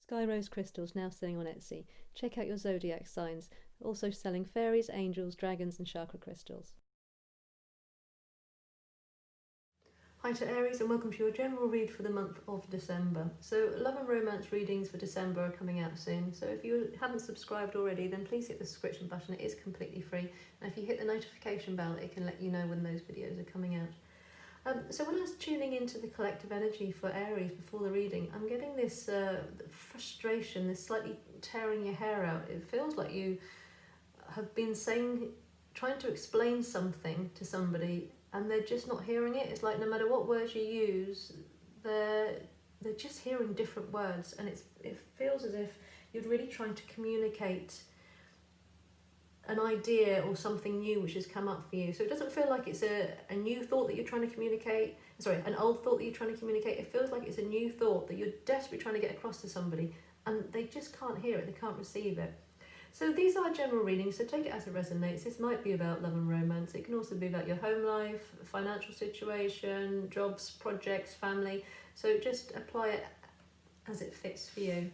Sky Rose crystals now selling on Etsy. Check out your zodiac signs. Also selling fairies, angels, dragons and chakra crystals. Hi to Aries and welcome to your general read for the month of December. So love and romance readings for December are coming out soon. So if you haven't subscribed already, then please hit the subscription button. It is completely free. And if you hit the notification bell, it can let you know when those videos are coming out. So when I was tuning into the collective energy for Aries before the reading, I'm getting this frustration, this slightly tearing your hair out. It feels like you have been trying to explain something to somebody and they're just not hearing it. It's like no matter what words you use, they're just hearing different words, and it feels as if you're really trying to communicate an idea or something new which has come up for you. So it doesn't feel like it's a new thought that you're trying to communicate, an old thought that you're trying to communicate. It feels like it's a new thought that you're desperately trying to get across to somebody and they just can't hear it, they can't receive it. So these are general readings, so take it as it resonates. This might be about love and romance. It can also be about your home life, financial situation, jobs, projects, family. So just apply it as it fits for you.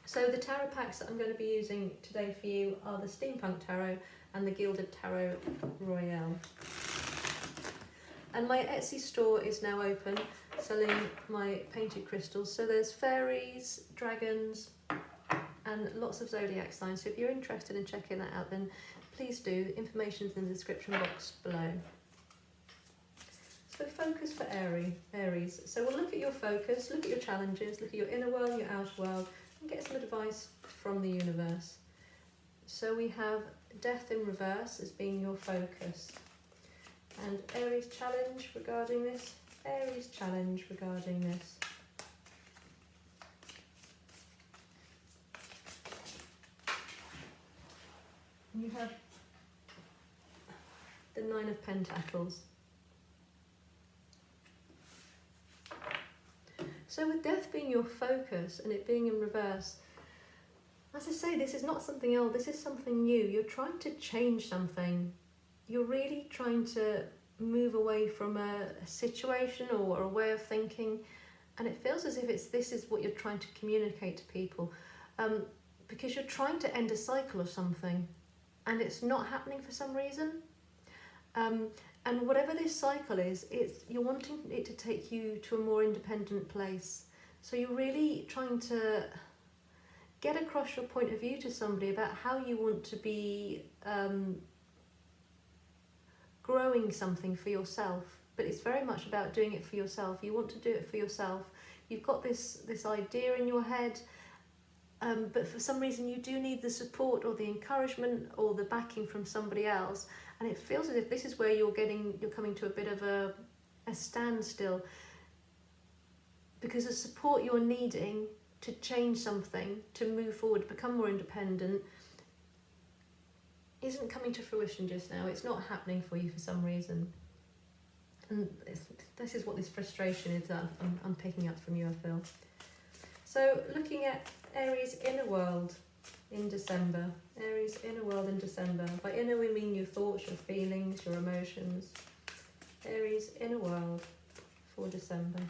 So the tarot packs that I'm going to be using today for you are the Steampunk Tarot and the Gilded Tarot Royale. And my Etsy store is now open, selling my painted crystals. So there's fairies, dragons, and lots of zodiac signs. So if you're interested in checking that out, then please do. The information's in the description box below. So focus for Aries. So we'll look at your focus, look at your challenges, look at your inner world, your outer world, and get some advice from the universe. So we have death in reverse as being your focus. And Aries challenge regarding this. Aries challenge regarding this. You have the Nine of Pentacles. So with death being your focus and it being in reverse, as I say, this is not something old, this is something new. You're trying to change something. You're really trying to move away from a situation or a way of thinking, and it feels as if this is what you're trying to communicate to people, because you're trying to end a cycle of something. And it's not happening for some reason. And whatever this cycle is, you're wanting it to take you to a more independent place. So you're really trying to get across your point of view to somebody about how you want to be growing something for yourself. But it's very much about doing it for yourself. You want to do it for yourself. You've got this idea in your head, but for some reason you do need the support or the encouragement or the backing from somebody else, and it feels as if this is where you're coming to a bit of a standstill, because the support you're needing to change something, to move forward, become more independent, isn't coming to fruition just now. It's not happening for you for some reason, and this is what this frustration is that I'm picking up from you, I feel. So looking at Aries inner world in December. Aries inner world in December. By inner we mean your thoughts, your feelings, your emotions. Aries inner world for December.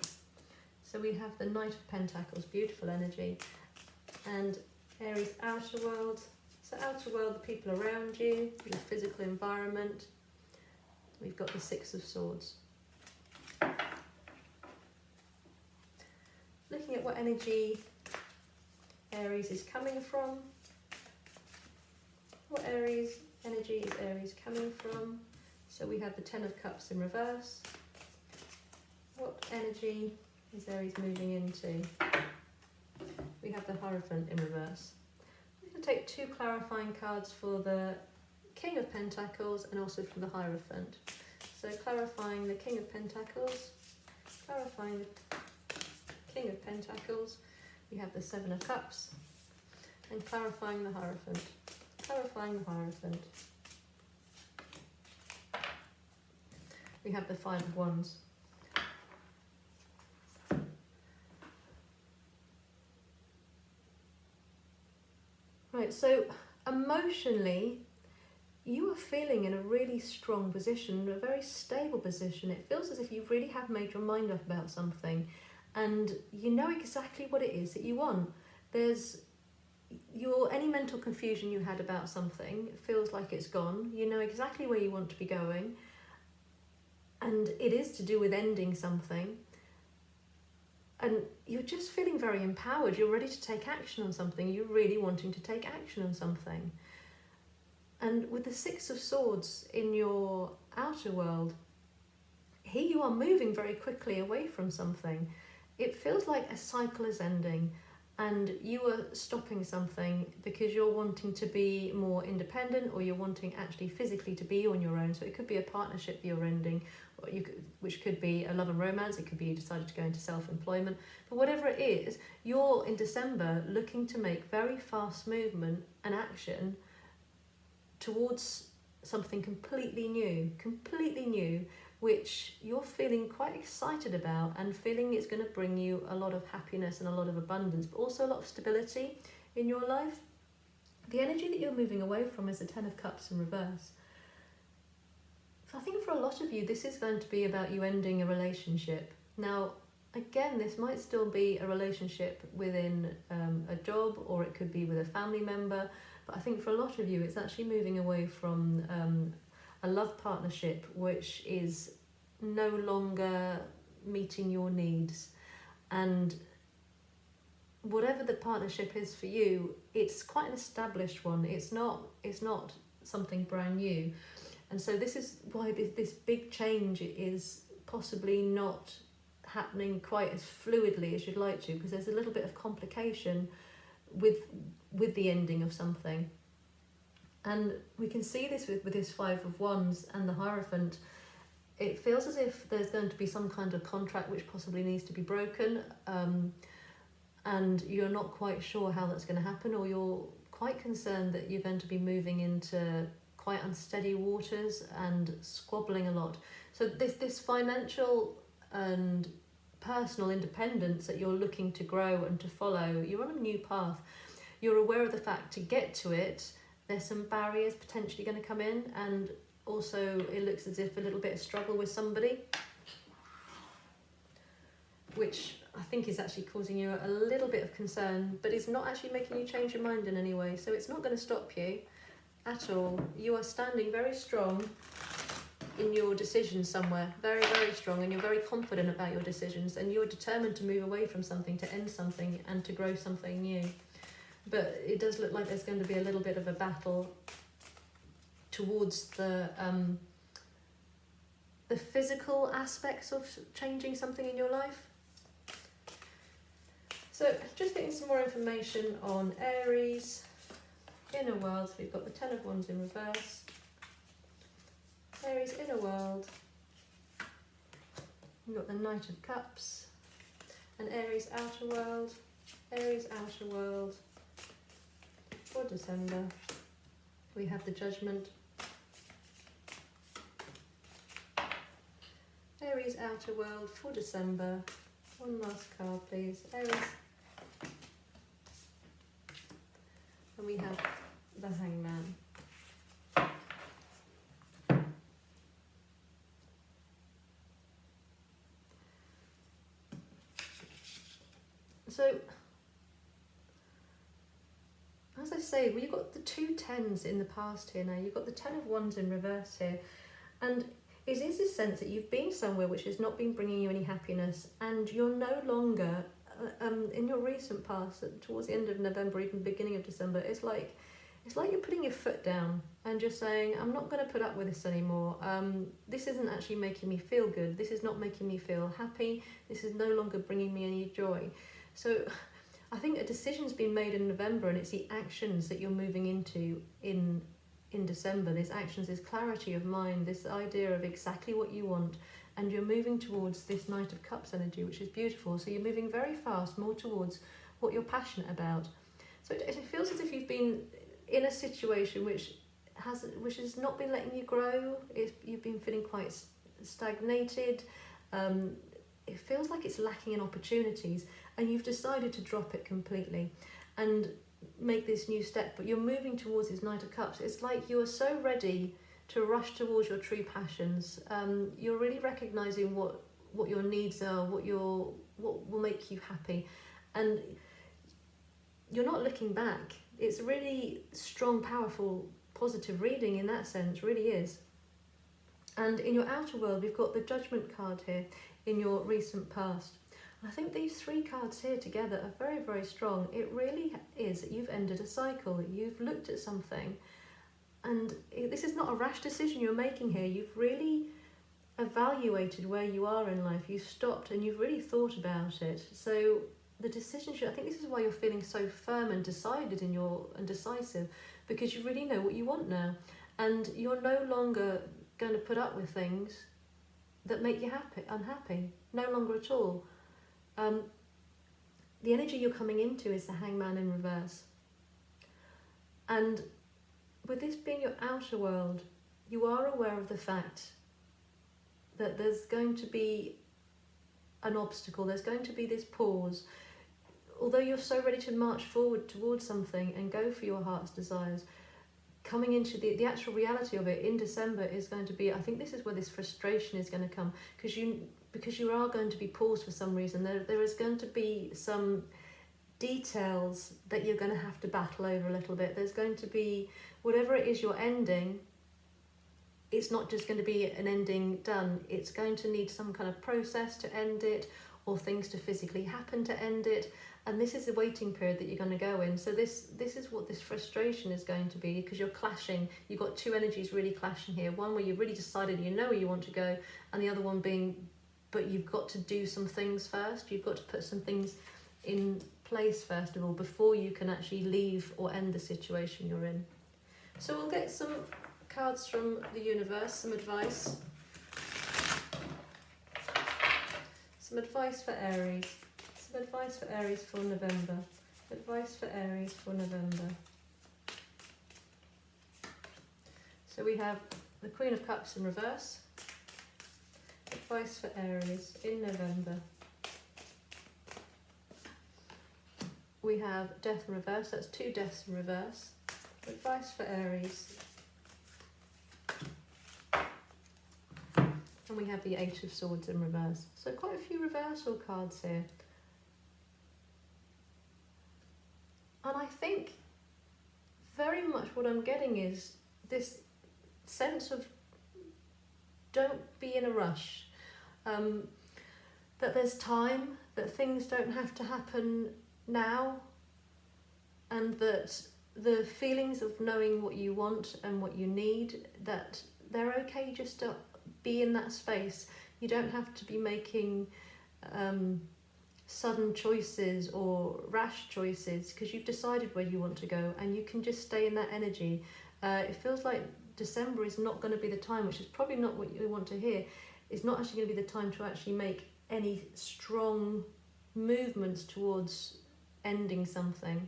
So we have the Knight of Pentacles, beautiful energy. And Aries outer world. So outer world, the people around you, your physical environment. We've got the Six of Swords. Looking at what energy Aries is coming from. What Aries energy is Aries coming from? So we have the Ten of Cups in reverse. What energy is Aries moving into? We have the Hierophant in reverse. I'm going to take two clarifying cards for the King of Pentacles and also for the Hierophant. So clarifying the King of Pentacles, clarifying the King of Pentacles, we have the Seven of Cups, and clarifying the Hierophant. Clarifying the Hierophant. We have the Five of Wands. Right, so emotionally, you are feeling in a really strong position, a very stable position. It feels as if you really have made your mind up about something and you know exactly what it is that you want. There's any mental confusion you had about something feels like it's gone. You know exactly where you want to be going, and it is to do with ending something. And you're just feeling very empowered. You're ready to take action on something. You're really wanting to take action on something. And with the Six of Swords in your outer world, here you are moving very quickly away from something. It feels like a cycle is ending, and you are stopping something because you're wanting to be more independent, or you're wanting actually physically to be on your own. So it could be a partnership you're ending, or which could be a love and romance. It could be you decided to go into self-employment. But whatever it is, you're in December looking to make very fast movement and action towards something completely new, which you're feeling quite excited about and feeling it's going to bring you a lot of happiness and a lot of abundance, but also a lot of stability in your life. The energy that you're moving away from is the Ten of Cups in reverse. So I think for a lot of you, this is going to be about you ending a relationship. Now, again, this might still be a relationship within a job, or it could be with a family member, but I think for a lot of you, it's actually moving away from a love partnership which is no longer meeting your needs. And whatever the partnership is for you, it's quite an established one. It's not something brand new. And so this is why this big change is possibly not happening quite as fluidly as you'd like to, because there's a little bit of complication with the ending of something. And we can see this with this Five of Wands and the Hierophant. It feels as if there's going to be some kind of contract which possibly needs to be broken, and you're not quite sure how that's going to happen, or you're quite concerned that you're going to be moving into quite unsteady waters and squabbling a lot. So this financial and personal independence that you're looking to grow and to follow, you're on a new path. You're aware of the fact to get to it, there's some barriers potentially going to come in, and also it looks as if a little bit of struggle with somebody, which I think is actually causing you a little bit of concern, but it's not actually making you change your mind in any way. So it's not going to stop you at all. You are standing very strong in your decisions somewhere, very, very strong, and you're very confident about your decisions, and you're determined to move away from something, to end something, and to grow something new. But it does look like there's going to be a little bit of a battle towards the physical aspects of changing something in your life. So just getting some more information on Aries, inner world. So we've got the Ten of Wands in reverse. Aries, inner world. We've got the Knight of Cups. And Aries, outer world. Aries, outer world. For December, we have the Judgment. Aries, outer world for December. One last card, please. Aries. And we have the Hangman. So, as I say, well, you've got the two tens in the past here now. You've got the Ten of Wands in reverse here. And it is this sense that you've been somewhere which has not been bringing you any happiness, and you're no longer, in your recent past, towards the end of November, even beginning of December, it's like you're putting your foot down and just saying, I'm not going to put up with this anymore. This isn't actually making me feel good. This is not making me feel happy. This is no longer bringing me any joy. So I think a decision's been made in November, and it's the actions that you're moving into in December. These actions, this clarity of mind, this idea of exactly what you want, and you're moving towards this Knight of Cups energy, which is beautiful. So you're moving very fast, more towards what you're passionate about. So it feels as if you've been in a situation which has not been letting you grow. You've been feeling quite stagnated. It feels like it's lacking in opportunities, and you've decided to drop it completely and make this new step. But you're moving towards this Knight of Cups. It's like you are so ready to rush towards your true passions. You're really recognizing what your needs are, what will make you happy, and you're not looking back. It's a really strong, powerful, positive reading in that sense, really is. And in your outer world, we've got the Judgment card here in your recent past. I think these 3 cards here together are very, very strong. It really is that you've ended a cycle. You've looked at something, and this is not a rash decision you're making here. You've really evaluated where you are in life. You've stopped and you've really thought about it. So the decision I think this is why you're feeling so firm and decided and decisive, because you really know what you want now, and you're no longer going to put up with things that make you unhappy. No longer at all. The energy you're coming into is the Hangman in reverse. And with this being your outer world, you are aware of the fact that there's going to be an obstacle, there's going to be this pause. Although you're so ready to march forward towards something and go for your heart's desires, coming into the actual reality of it in December is going to be, I think this is where this frustration is going to come, because you are going to be paused for some reason. There is going to be some details that you're going to have to battle over a little bit. There's going to be, whatever it is you're ending, it's not just going to be an ending done. It's going to need some kind of process to end it, or things to physically happen to end it. And this is the waiting period that you're going to go in. So this is what this frustration is going to be, because you're clashing. You've got 2 energies really clashing here. One where you've really decided you know where you want to go, and the other one being, but you've got to do some things first. You've got to put some things in place first of all before you can actually leave or end the situation you're in. So we'll get some cards from the universe, some advice. Some advice for Aries. Some advice for Aries for November. Advice for Aries for November. So we have the Queen of Cups in reverse. Advice for Aries in November. We have Death in reverse. That's 2 deaths in reverse. Advice for Aries. And we have the 8 of Swords in reverse. So quite a few reversal cards here. And I think very much what I'm getting is this sense of don't be in a rush. That there's time, that things don't have to happen now, and that the feelings of knowing what you want and what you need, that they're okay just to be in that space. You don't have to be making sudden choices or rash choices, because you've decided where you want to go, and you can just stay in that energy. It feels like December is not going to be the time, which is probably not what you want to hear. It's not actually going to be the time to actually make any strong movements towards ending something.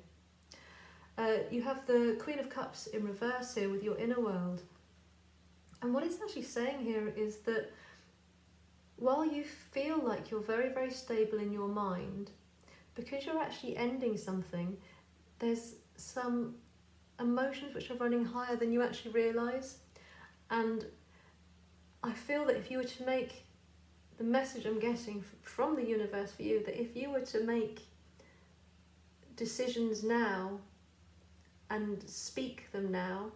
You have the Queen of Cups in reverse here with your inner world. And what it's actually saying here is that while you feel like you're very, very stable in your mind, because you're actually ending something, there's some emotions which are running higher than you actually realise. And I feel that if you were to make the message I'm getting from the universe for you, that if you were to make decisions now and speak them now,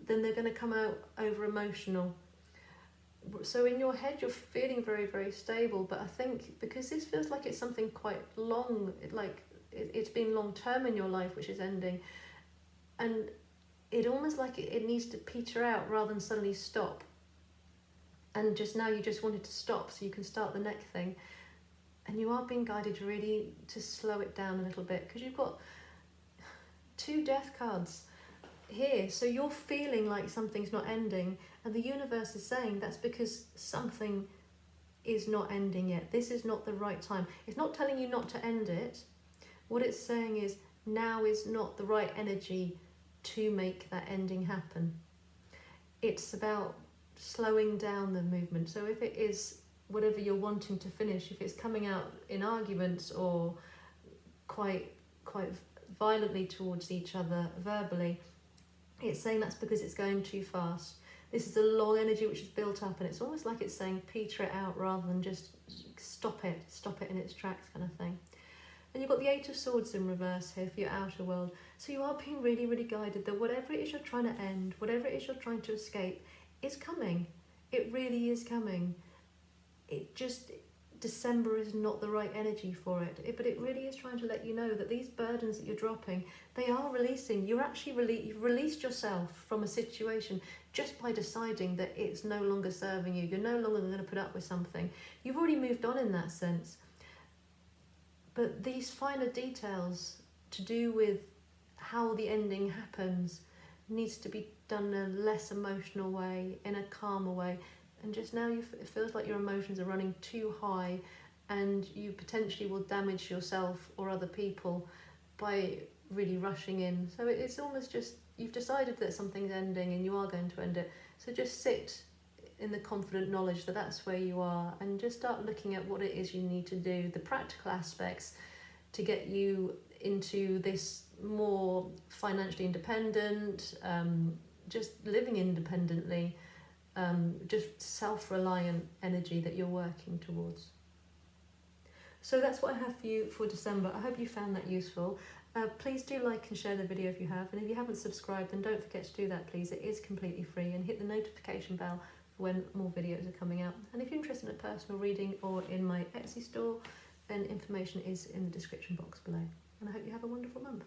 then they're going to come out over emotional. So in your head you're feeling very, very stable, but I think because this feels like it's something quite long, it's been long term in your life which is ending, and it almost like it needs to peter out rather than suddenly stop. And just now you just wanted to stop so you can start the next thing, and you are being guided really to slow it down a little bit, because you've got 2 death cards here. So you're feeling like something's not ending, and the universe is saying that's because something is not ending yet. This is not the right time. It's not telling you not to end it. What it's saying is now is not the right energy to make that ending happen. It's about slowing down the movement. So if it is whatever you're wanting to finish, if it's coming out in arguments or quite violently towards each other verbally, it's saying that's because it's going too fast. This is a long energy which is built up, and it's almost like it's saying peter it out rather than just stop it in its tracks kind of thing. And you've got the Eight of Swords in reverse here for your outer world. So you are being really, really guided that whatever it is you're trying to end, whatever it is you're trying to escape, is coming. It really is coming. It just, December is not the right energy for it. But it really is trying to let you know that these burdens that you're dropping, they are releasing. You're actually you've released yourself from a situation just by deciding that it's no longer serving you. You're no longer going to put up with something. You've already moved on in that sense. But these finer details to do with how the ending happens needs to be done in a less emotional way, in a calmer way. And just now it feels like your emotions are running too high, and you potentially will damage yourself or other people by really rushing in. So it's almost just, you've decided that something's ending and you are going to end it. So just sit in the confident knowledge that that's where you are, and just start looking at what it is you need to do, the practical aspects to get you into this more financially independent, just living independently, just self-reliant energy that you're working towards. So that's what I have for you for December. I hope you found that useful. Please do like and share the video if you have, and if you haven't subscribed, then don't forget to do that, please. It is completely free, and hit the notification bell for when more videos are coming out. And if you're interested in a personal reading or in my Etsy store, then information is in the description box below. And I hope you have a wonderful month.